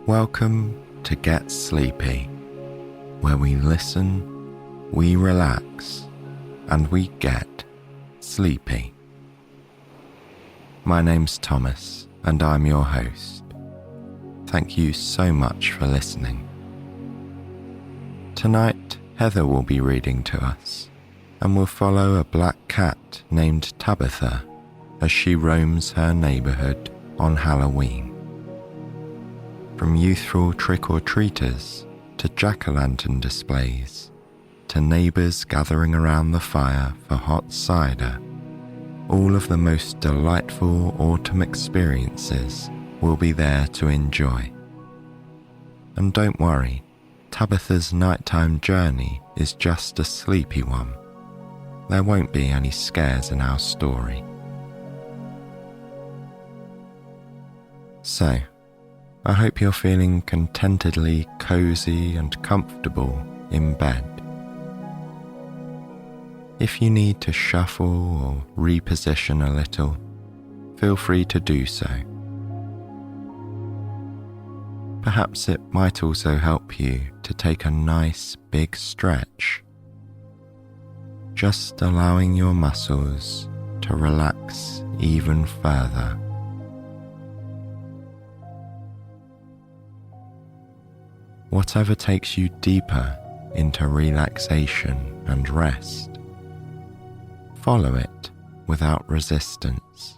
Welcome to Get Sleepy, where we listen, we relax, and we get sleepy. My name's Thomas, and I'm your host. Thank you so much for listening. Tonight, Heather will be reading to us, and we'll follow a black cat named Tabitha as she roams her neighbourhood on Halloween. From youthful trick-or-treaters to jack-o'-lantern displays to neighbours gathering around the fire for hot cider, all of the most delightful autumn experiences will be there to enjoy. And don't worry, Tabitha's nighttime journey is just a sleepy one. There won't be any scares in our story. So, I hope you're feeling contentedly cozy and comfortable in bed. If you need to shuffle or reposition a little, feel free to do so. Perhaps it might also help you to take a nice big stretch, just allowing your muscles to relax even further. Whatever takes you deeper into relaxation and rest, follow it without resistance.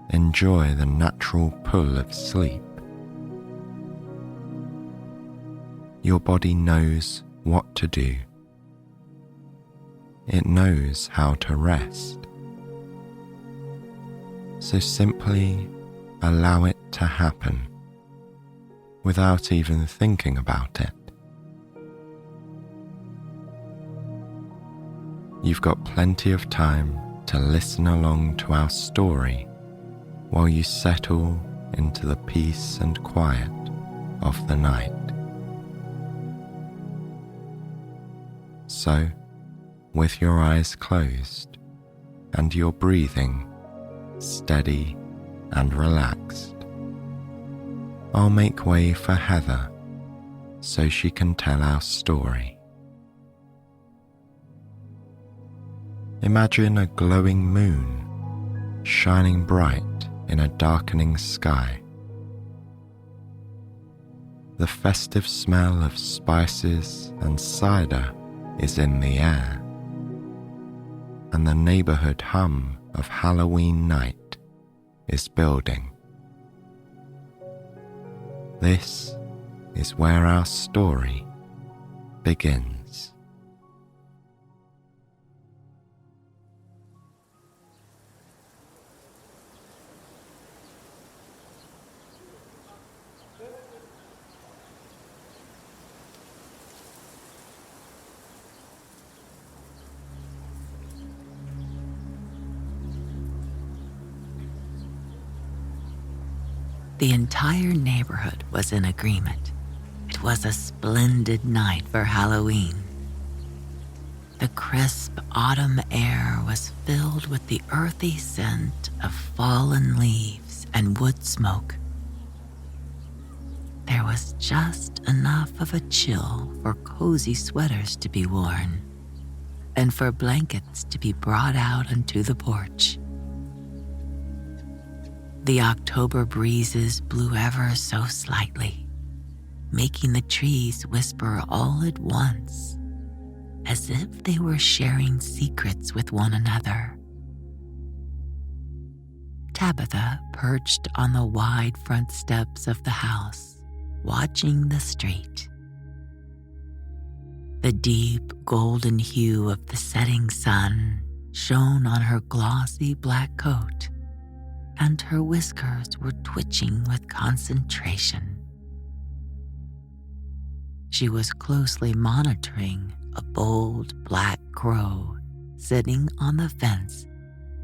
Enjoy the natural pull of sleep. Your body knows what to do. It knows how to rest. So simply allow it to happen without even thinking about it. You've got plenty of time to listen along to our story while you settle into the peace and quiet of the night. So, with your eyes closed and your breathing steady and relaxed, I'll make way for Heather so she can tell our story. Imagine a glowing moon shining bright in a darkening sky. The festive smell of spices and cider is in the air, and the neighbourhood hum of Halloween night is building. This is where our story begins. The entire neighborhood was in agreement. It was a splendid night for Halloween. The crisp autumn air was filled with the earthy scent of fallen leaves and wood smoke. There was just enough of a chill for cozy sweaters to be worn and for blankets to be brought out onto the porch. The October breezes blew ever so slightly, making the trees whisper all at once, as if they were sharing secrets with one another. Tabitha perched on the wide front steps of the house, watching the street. The deep golden hue of the setting sun shone on her glossy black coat, and her whiskers were twitching with concentration. She was closely monitoring a bold black crow sitting on the fence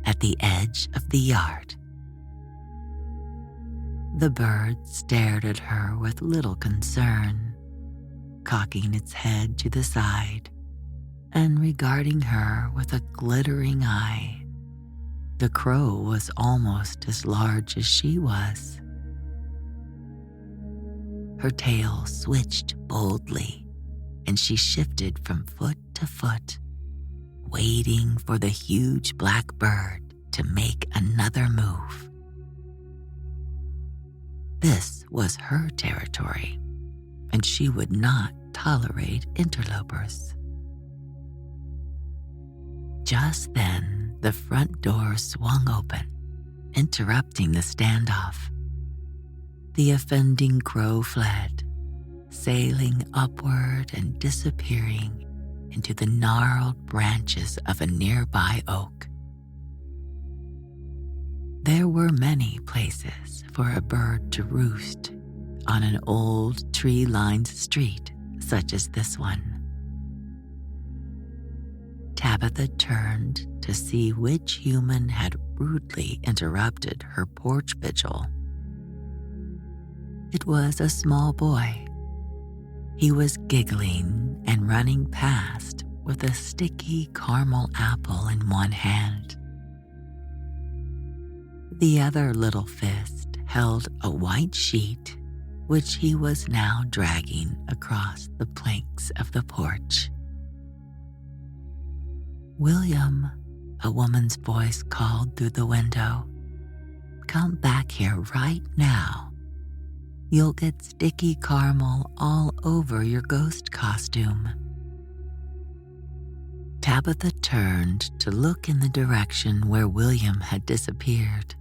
at the edge of the yard. The bird stared at her with little concern, cocking its head to the side and regarding her with a glittering eye. The crow was almost as large as she was. Her tail switched boldly, and she shifted from foot to foot, waiting for the huge black bird to make another move. This was her territory, and she would not tolerate interlopers. Just then, the front door swung open, interrupting the standoff. The offending crow fled, sailing upward and disappearing into the gnarled branches of a nearby oak. There were many places for a bird to roost on an old tree-lined street such as this one. Tabitha turned to see which human had rudely interrupted her porch vigil. It was a small boy. He was giggling and running past with a sticky caramel apple in one hand. The other little fist held a white sheet, which he was now dragging across the planks of the porch. "William," a woman's voice called through the window, "come back here right now. You'll get sticky caramel all over your ghost costume." Tabitha turned to look in the direction where William had disappeared,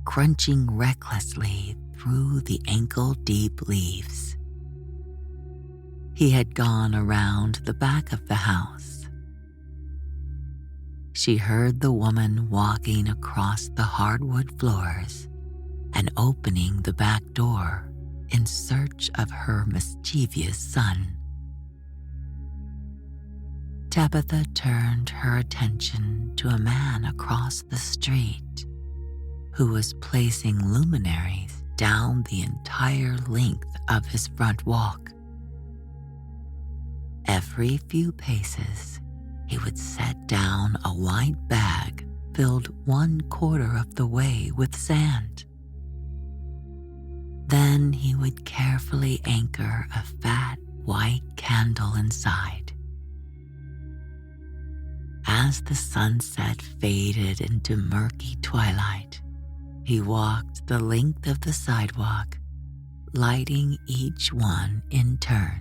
crunching recklessly through the ankle-deep leaves. He had gone around the back of the house. She heard the woman walking across the hardwood floors and opening the back door in search of her mischievous son. Tabitha turned her attention to a man across the street who was placing luminaries down the entire length of his front walk. Every few paces, he would set down a white bag filled 1/4 of the way with sand. Then he would carefully anchor a fat white candle inside. As the sunset faded into murky twilight, he walked the length of the sidewalk, lighting each one in turn.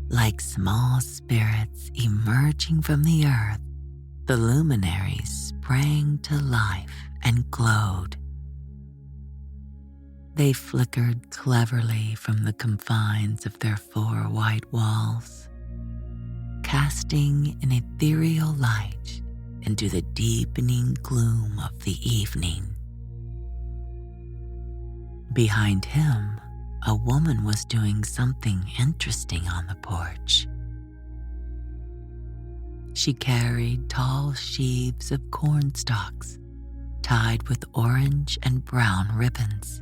Like small spirits emerging from the earth, the luminaries sprang to life and glowed. They flickered cleverly from the confines of their 4 white walls, casting an ethereal light into the deepening gloom of the evening. Behind him, a woman was doing something interesting on the porch. She carried tall sheaves of corn stalks tied with orange and brown ribbons.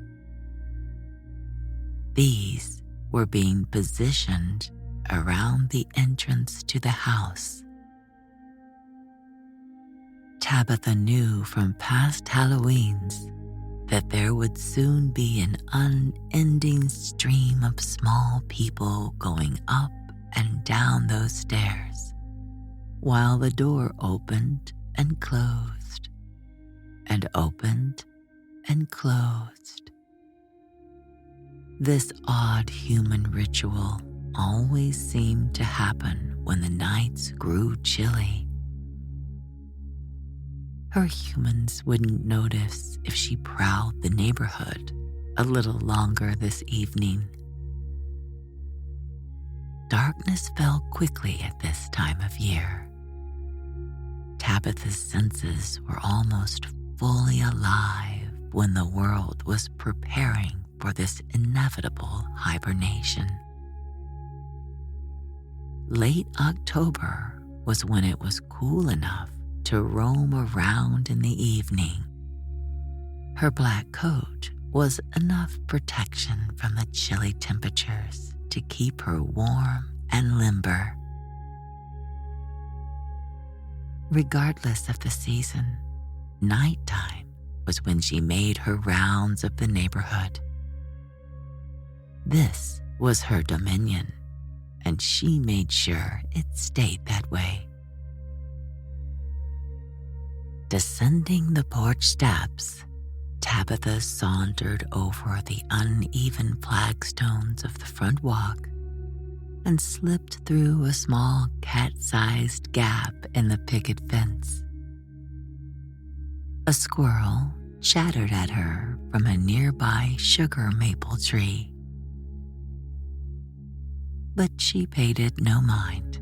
These were being positioned around the entrance to the house. Tabitha knew from past Halloweens that there would soon be an unending stream of small people going up and down those stairs, while the door opened and closed, and opened and closed. This odd human ritual always seemed to happen when the nights grew chilly. Her humans wouldn't notice if she prowled the neighborhood a little longer this evening. Darkness fell quickly at this time of year. Tabitha's senses were almost fully alive when the world was preparing for this inevitable hibernation. Late October was when it was cool enough to roam around in the evening. Her black coat was enough protection from the chilly temperatures to keep her warm and limber. Regardless of the season, nighttime was when she made her rounds of the neighborhood, This was her dominion, and she made sure it stayed that way. Descending the porch steps, Tabitha sauntered over the uneven flagstones of the front walk and slipped through a small cat-sized gap in the picket fence. A squirrel chattered at her from a nearby sugar maple tree. But she paid it no mind.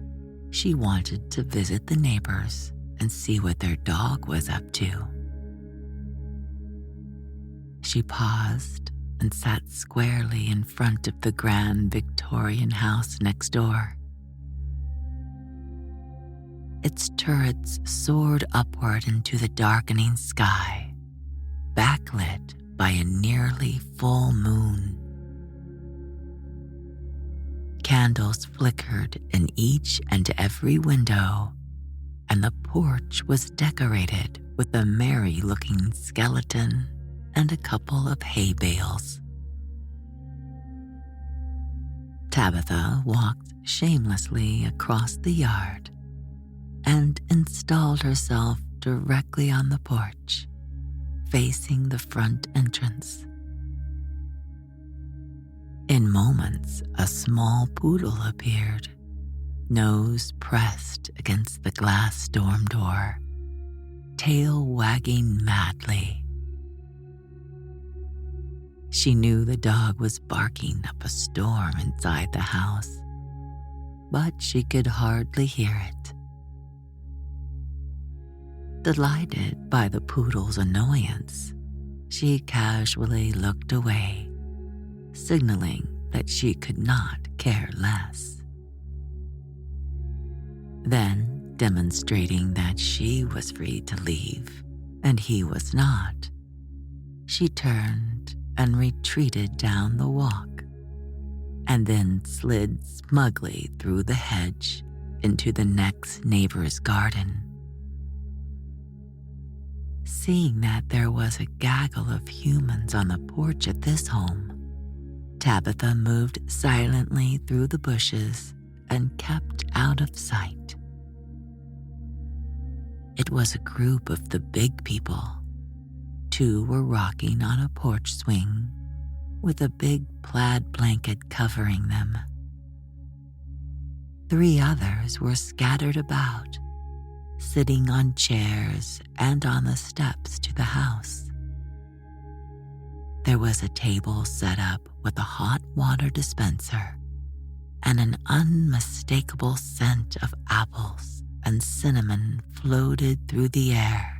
She wanted to visit the neighbors and see what their dog was up to. She paused and sat squarely in front of the grand Victorian house next door. Its turrets soared upward into the darkening sky, backlit by a nearly full moon. Candles flickered in each and every window, and the porch was decorated with a merry-looking skeleton and a couple of hay bales. Tabitha walked shamelessly across the yard and installed herself directly on the porch, facing the front entrance. In moments, a small poodle appeared, nose pressed against the glass dorm door, tail wagging madly. She knew the dog was barking up a storm inside the house, but she could hardly hear it. Delighted by the poodle's annoyance, she casually looked away, signaling that she could not care less. Then, demonstrating that she was free to leave and he was not, she turned and retreated down the walk, and then slid smugly through the hedge into the next neighbor's garden. Seeing that there was a gaggle of humans on the porch at this home, Tabitha moved silently through the bushes and kept out of sight. It was a group of the big people. 2 were rocking on a porch swing with a big plaid blanket covering them. 3 others were scattered about, sitting on chairs and on the steps to the house. There was a table set up with a hot water dispenser, and an unmistakable scent of apples and cinnamon floated through the air.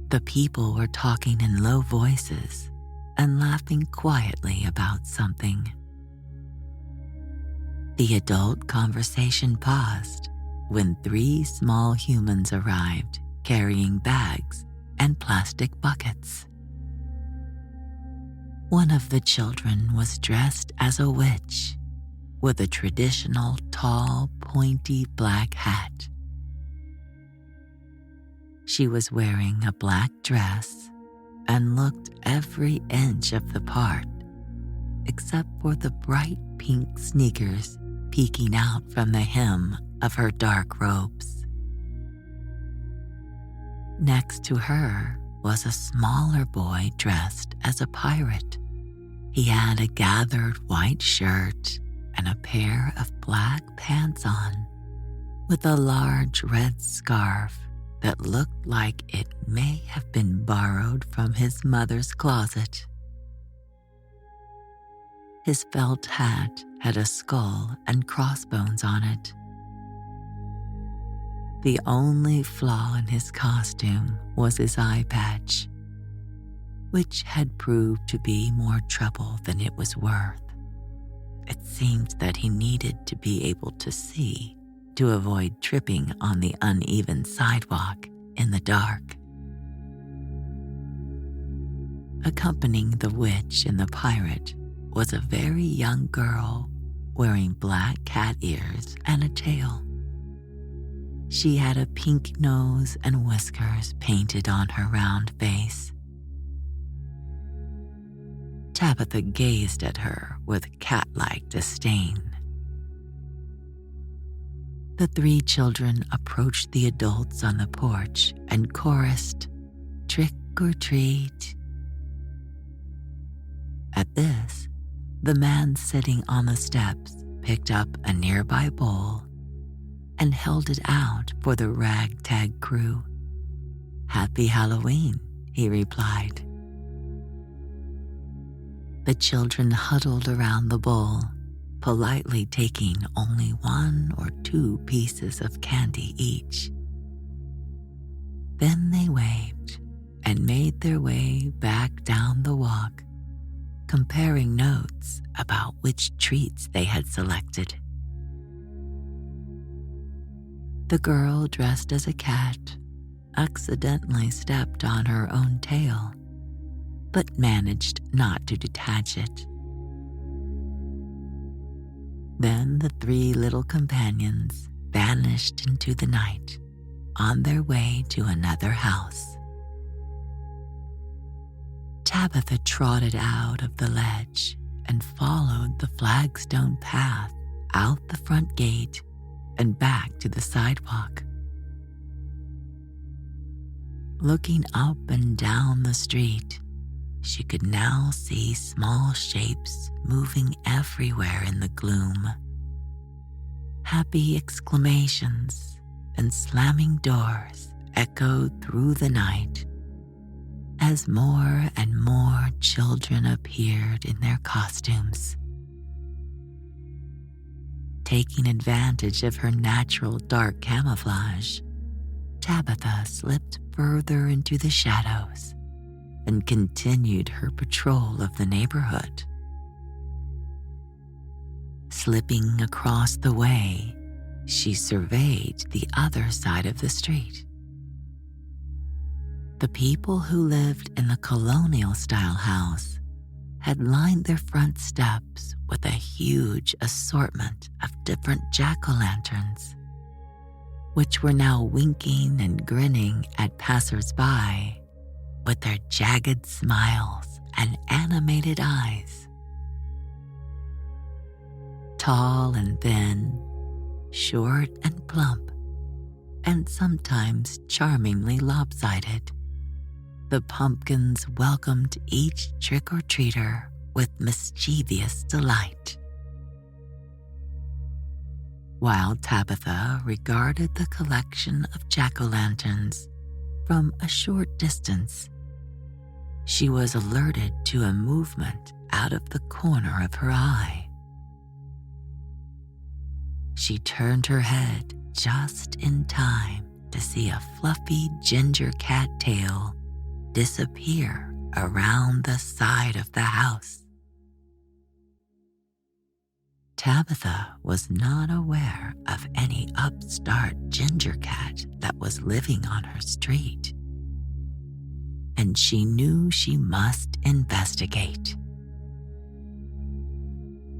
The people were talking in low voices and laughing quietly about something. The adult conversation paused when 3 small humans arrived carrying bags and plastic buckets. One of the children was dressed as a witch with a traditional tall, pointy black hat. She was wearing a black dress and looked every inch of the part, except for the bright pink sneakers peeking out from the hem of her dark robes. Next to her was a smaller boy dressed as a pirate. He had a gathered white shirt and a pair of black pants on, with a large red scarf that looked like it may have been borrowed from his mother's closet. His felt hat had a skull and crossbones on it. The only flaw in his costume was his eye patch, which had proved to be more trouble than it was worth. It seemed that he needed to be able to see to avoid tripping on the uneven sidewalk in the dark. Accompanying the witch and the pirate was a very young girl wearing black cat ears and a tail. She had a pink nose and whiskers painted on her round face. Tabitha gazed at her with cat-like disdain. The three children approached the adults on the porch and chorused, "Trick or treat." At this, the man sitting on the steps picked up a nearby bowl and held it out for the ragtag crew. "Happy Halloween," he replied. The children huddled around the bowl, politely taking only 1 or 2 pieces of candy each. Then they waved and made their way back down the walk, comparing notes about which treats they had selected. The girl dressed as a cat accidentally stepped on her own tail, but managed not to detach it. Then the 3 little companions vanished into the night on their way to another house. Tabitha trotted out of the ledge and followed the flagstone path out the front gate and back to the sidewalk. Looking up and down the street, she could now see small shapes moving everywhere in the gloom. Happy exclamations and slamming doors echoed through the night as more and more children appeared in their costumes. Taking advantage of her natural dark camouflage, Tabitha slipped further into the shadows and continued her patrol of the neighborhood. Slipping across the way, she surveyed the other side of the street. The people who lived in the colonial-style house had lined their front steps with a huge assortment of different jack-o'-lanterns, which were now winking and grinning at passers-by with their jagged smiles and animated eyes. Tall and thin, short and plump, and sometimes charmingly lopsided, the pumpkins welcomed each trick-or-treater with mischievous delight. While Tabitha regarded the collection of jack-o'-lanterns from a short distance, she was alerted to a movement out of the corner of her eye. She turned her head just in time to see a fluffy ginger cat tail disappear around the side of the house. Tabitha was not aware of any upstart ginger cat that was living on her street, and she knew she must investigate.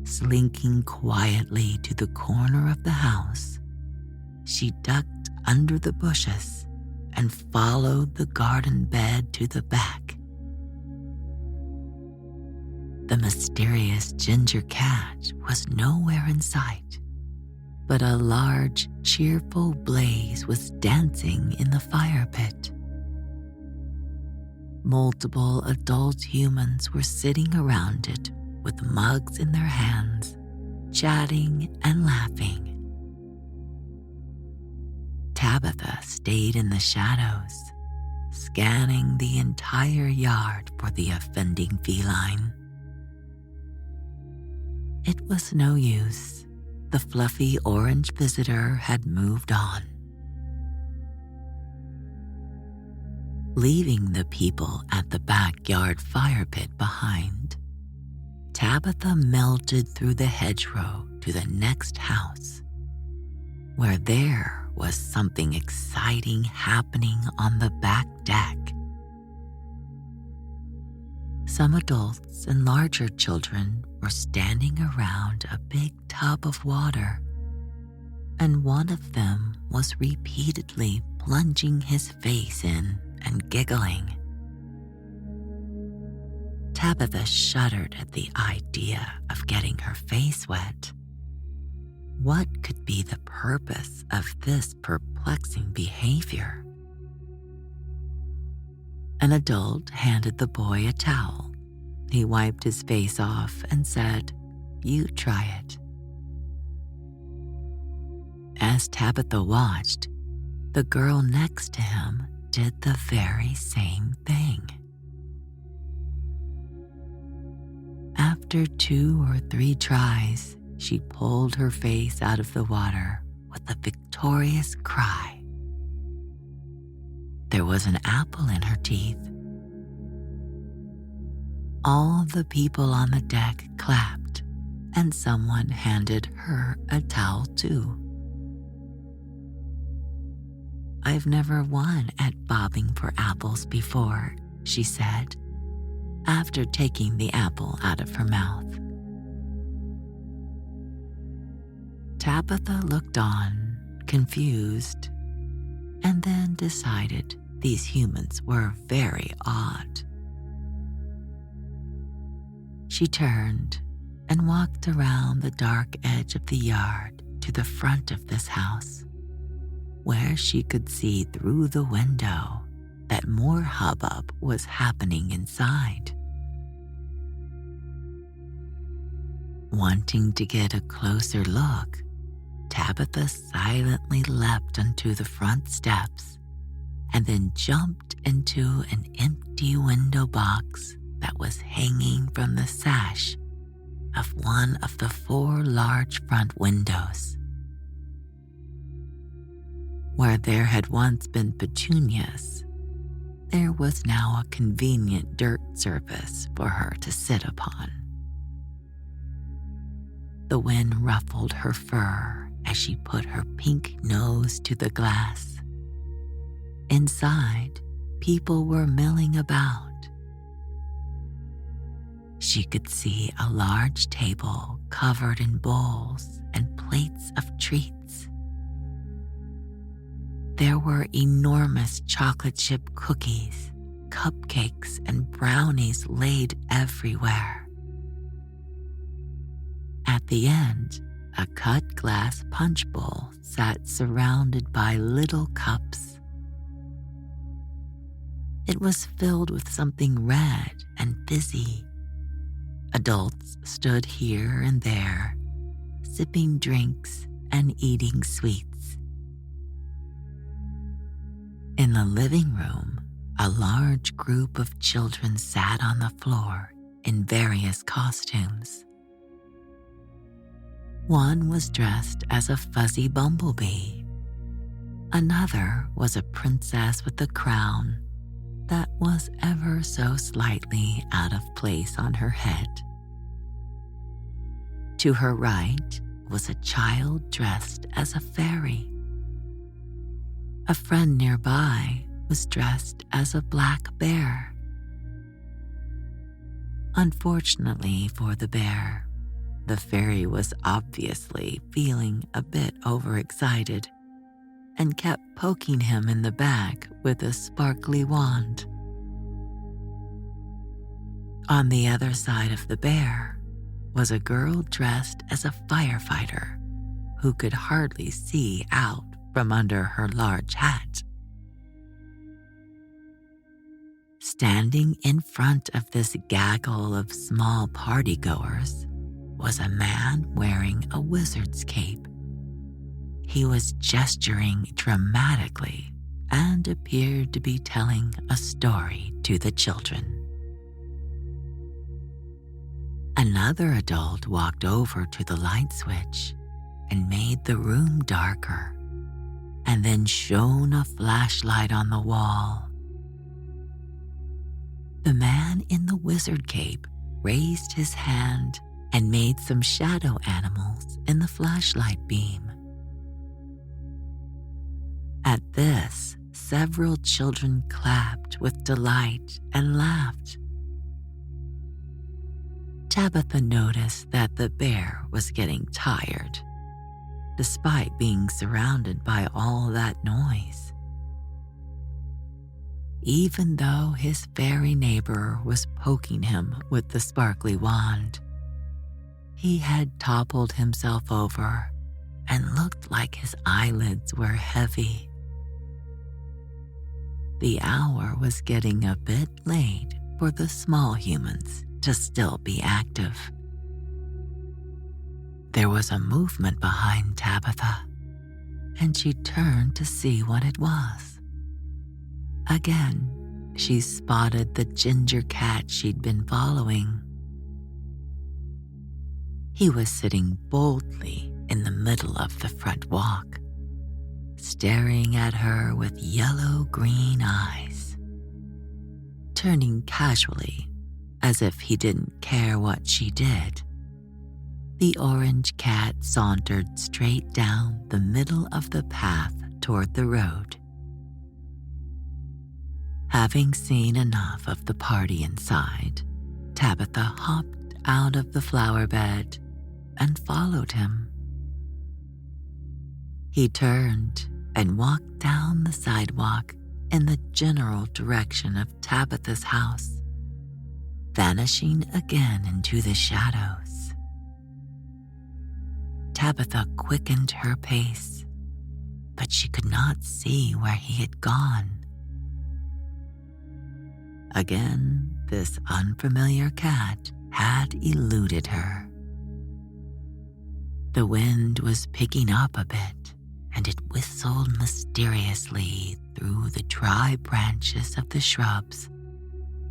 Slinking quietly to the corner of the house, she ducked under the bushes and followed the garden bed to the back. The mysterious ginger cat was nowhere in sight, but a large, cheerful blaze was dancing in the fire pit. Multiple adult humans were sitting around it with mugs in their hands, chatting and laughing. Tabitha stayed in the shadows, scanning the entire yard for the offending feline. It was no use. The fluffy orange visitor had moved on. Leaving the people at the backyard fire pit behind, Tabitha melted through the hedgerow to the next house, where there was something exciting happening on the back deck. Some adults and larger children were standing around a big tub of water, and one of them was repeatedly plunging his face in and giggling. Tabitha shuddered at the idea of getting her face wet. What could be the purpose of this perplexing behavior? An adult handed the boy a towel. He wiped his face off and said, "You try it." As Tabitha watched, the girl next to him did the very same thing. After 2 or 3 tries, she pulled her face out of the water with a victorious cry. There was an apple in her teeth. All the people on the deck clapped, and someone handed her a towel too. "I've never won at bobbing for apples before," she said, after taking the apple out of her mouth. Tabitha looked on, confused, and then decided these humans were very odd. She turned and walked around the dark edge of the yard to the front of this house, where she could see through the window that more hubbub was happening inside. Wanting to get a closer look, Tabitha silently leapt onto the front steps and then jumped into an empty window box that was hanging from the sash of one of the 4 large front windows. Where there had once been petunias, there was now a convenient dirt surface for her to sit upon. The wind ruffled her fur as she put her pink nose to the glass. Inside, people were milling about. She could see a large table covered in bowls and plates of treats. There were enormous chocolate chip cookies, cupcakes, and brownies laid everywhere. At the end, a cut glass punch bowl sat surrounded by little cups. It was filled with something red and fizzy. Adults stood here and there, sipping drinks and eating sweets. In the living room, a large group of children sat on the floor in various costumes. One was dressed as a fuzzy bumblebee. Another was a princess with a crown that was ever so slightly out of place on her head. To her right was a child dressed as a fairy. A friend nearby was dressed as a black bear. Unfortunately for the bear, the fairy was obviously feeling a bit overexcited and kept poking him in the back with a sparkly wand. On the other side of the bear was a girl dressed as a firefighter who could hardly see out from under her large hat. Standing in front of this gaggle of small partygoers was a man wearing a wizard's cape. He was gesturing dramatically and appeared to be telling a story to the children. Another adult walked over to the light switch and made the room darker, and then shone a flashlight on the wall. The man in the wizard cape raised his hand and made some shadow animals in the flashlight beam. At this, several children clapped with delight and laughed. Tabitha noticed that the bear was getting tired, despite being surrounded by all that noise. even though his fairy neighbor was poking him with the sparkly wand. He had toppled himself over and looked like his eyelids were heavy. The hour was getting a bit late for the small humans to still be active. There was a movement behind Tabitha, and she turned to see what it was. Again, she spotted the ginger cat she'd been following. He was sitting boldly in the middle of the front walk, staring at her with yellow-green eyes. Turning casually, as if he didn't care what she did, the orange cat sauntered straight down the middle of the path toward the road. Having seen enough of the party inside, Tabitha hopped out of the flower bed and followed him. He turned and walked down the sidewalk in the general direction of Tabitha's house, vanishing again into the shadows. Tabitha quickened her pace, but she could not see where he had gone. Again, this unfamiliar cat had eluded her. The wind was picking up a bit, and it whistled mysteriously through the dry branches of the shrubs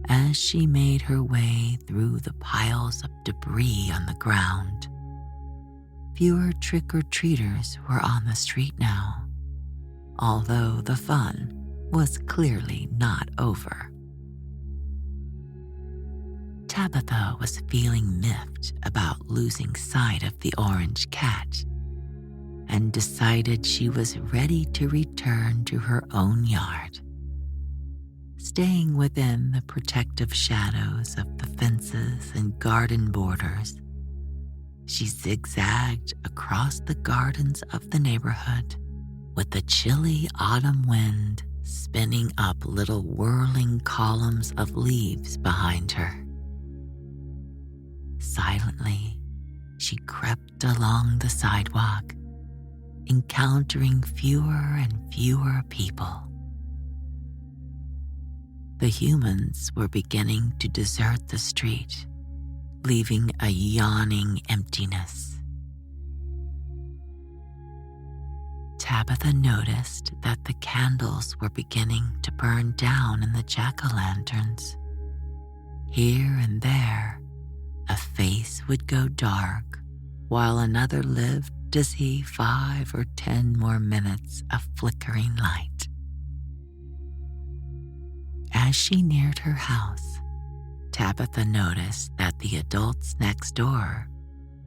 as she made her way through the piles of debris on the ground. Fewer trick-or-treaters were on the street now, although the fun was clearly not over. Tabitha was feeling miffed about losing sight of the orange cat and decided she was ready to return to her own yard. Staying within the protective shadows of the fences and garden borders, she zigzagged across the gardens of the neighborhood with the chilly autumn wind spinning up little whirling columns of leaves behind her. Silently, she crept along the sidewalk, encountering fewer and fewer people. The humans were beginning to desert the street, leaving a yawning emptiness. Tabitha noticed that the candles were beginning to burn down in the jack-o'-lanterns. Here and there, a face would go dark, while another lived to see 5 or 10 more minutes of flickering light. As she neared her house, Tabitha noticed that the adults next door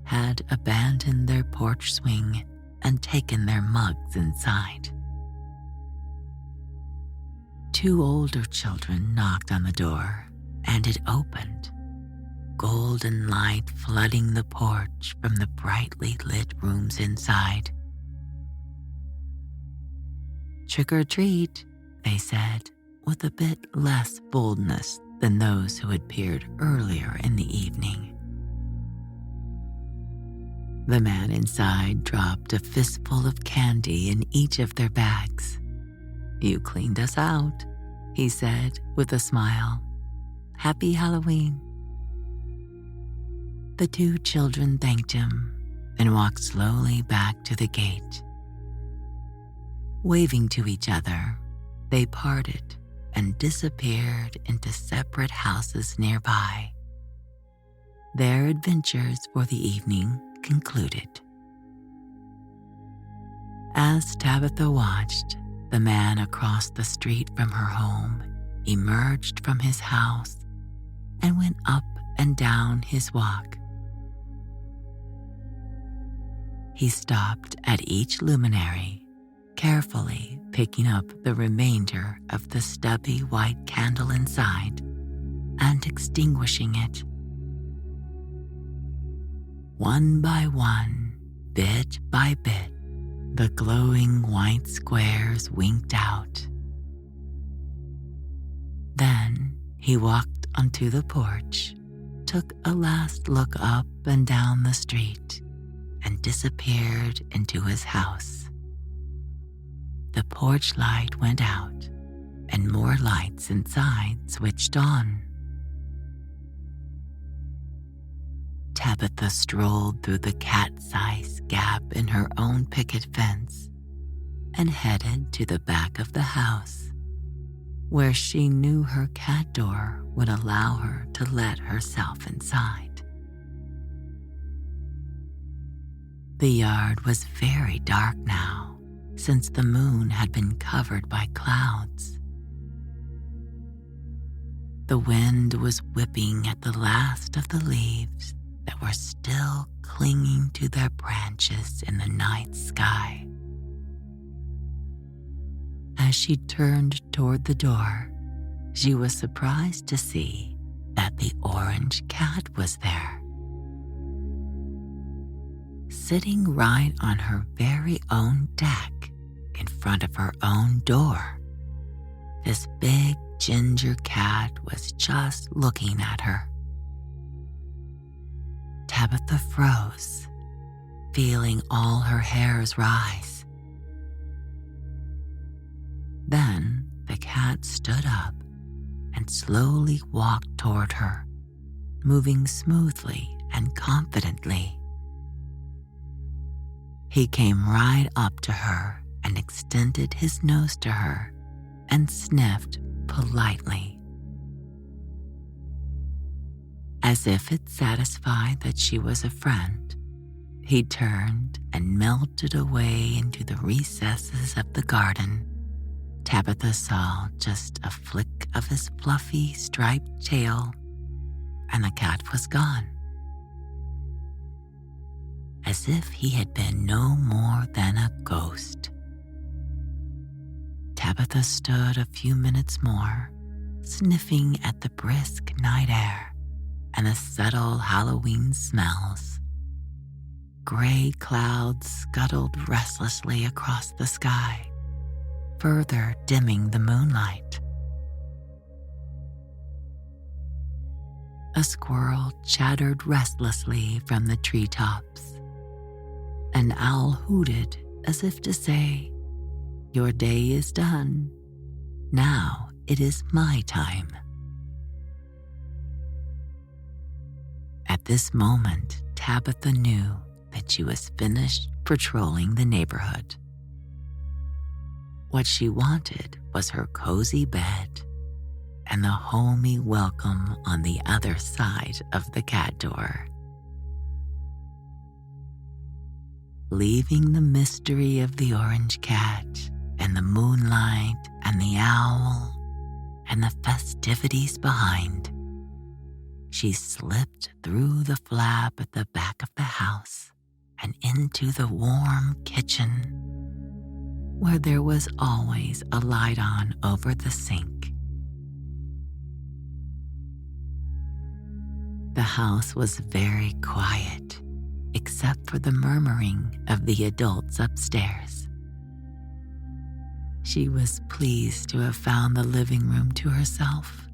had abandoned their porch swing and taken their mugs inside. 2 older children knocked on the door, and it opened, golden light flooding the porch from the brightly lit rooms inside. "Trick or treat," they said, with a bit less boldness than those who had peered earlier in the evening. The man inside dropped a fistful of candy in each of their bags. "You cleaned us out," he said with a smile. "Happy Halloween." The 2 children thanked him and walked slowly back to the gate. Waving to each other, they parted and disappeared into separate houses nearby. Their adventures for the evening concluded. As Tabitha watched, the man across the street from her home emerged from his house and went up and down his walk. He stopped at each luminary, carefully picking up the remainder of the stubby white candle inside and extinguishing it. One by one, bit by bit, the glowing white squares winked out. Then he walked onto the porch, took a last look up and down the street, and disappeared into his house. The porch light went out, and more lights inside switched on. Tabitha strolled through the cat-sized gap in her own picket fence and headed to the back of the house, where she knew her cat door would allow her to let herself inside. The yard was very dark now, since the moon had been covered by clouds. The wind was whipping at the last of the leaves that were still clinging to their branches in the night sky. As she turned toward the door, she was surprised to see that the orange cat was there, sitting right on her very own deck in front of her own door. This big ginger cat was just looking at her. Tabitha froze, feeling all her hairs rise. Then the cat stood up and slowly walked toward her, moving smoothly and confidently. He came right up to her and extended his nose to her and sniffed politely. As if it satisfied that she was a friend, he turned and melted away into the recesses of the garden. Tabitha saw just a flick of his fluffy striped tail, and the cat was gone, as if he had been no more than a ghost. Tabitha stood a few minutes more, sniffing at the brisk night air and the subtle Halloween smells. Gray clouds scuttled restlessly across the sky, further dimming the moonlight. A squirrel chattered restlessly from the treetops. An owl hooted as if to say, "Your day is done. Now it is my time." At this moment, Tabitha knew that she was finished patrolling the neighborhood. What she wanted was her cozy bed and the homey welcome on the other side of the cat door. Leaving the mystery of the orange cat and the moonlight and the owl and the festivities behind, she slipped through the flap at the back of the house and into the warm kitchen, where there was always a light on over the sink. The house was very quiet, except for the murmuring of the adults upstairs. She was pleased to have found the living room to herself.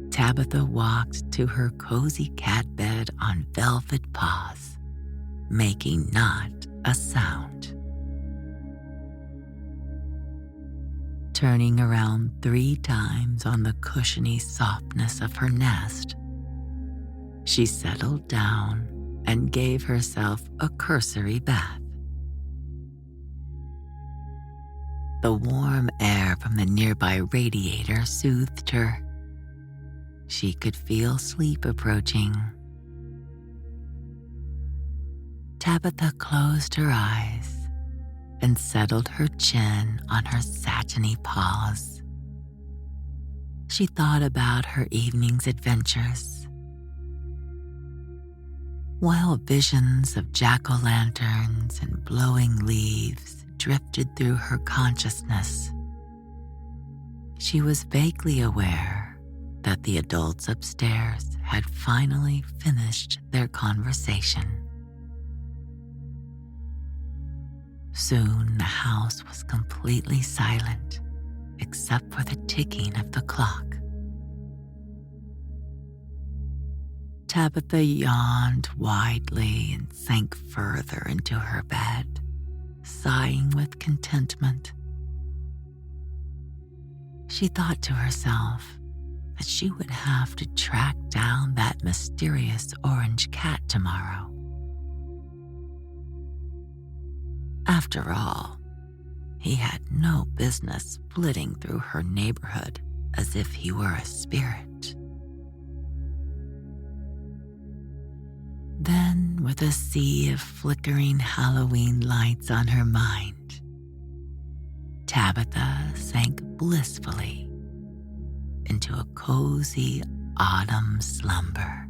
Tabitha walked to her cozy cat bed on velvet paws, making not a sound. Turning around 3 times on the cushiony softness of her nest, she settled down and gave herself a cursory bath. The warm air from the nearby radiator soothed her. She could feel sleep approaching. Tabitha closed her eyes and settled her chin on her satiny paws. She thought about her evening's adventures, while visions of jack-o'-lanterns and blowing leaves drifted through her consciousness. She was vaguely aware that the adults upstairs had finally finished their conversation. Soon the house was completely silent, except for the ticking of the clock. Tabitha yawned widely and sank further into her bed, sighing with contentment. She thought to herself that she would have to track down that mysterious orange cat tomorrow. After all, he had no business flitting through her neighborhood as if he were a spirit. Then, with a sea of flickering Halloween lights on her mind, Tabitha sank blissfully into a cozy autumn slumber.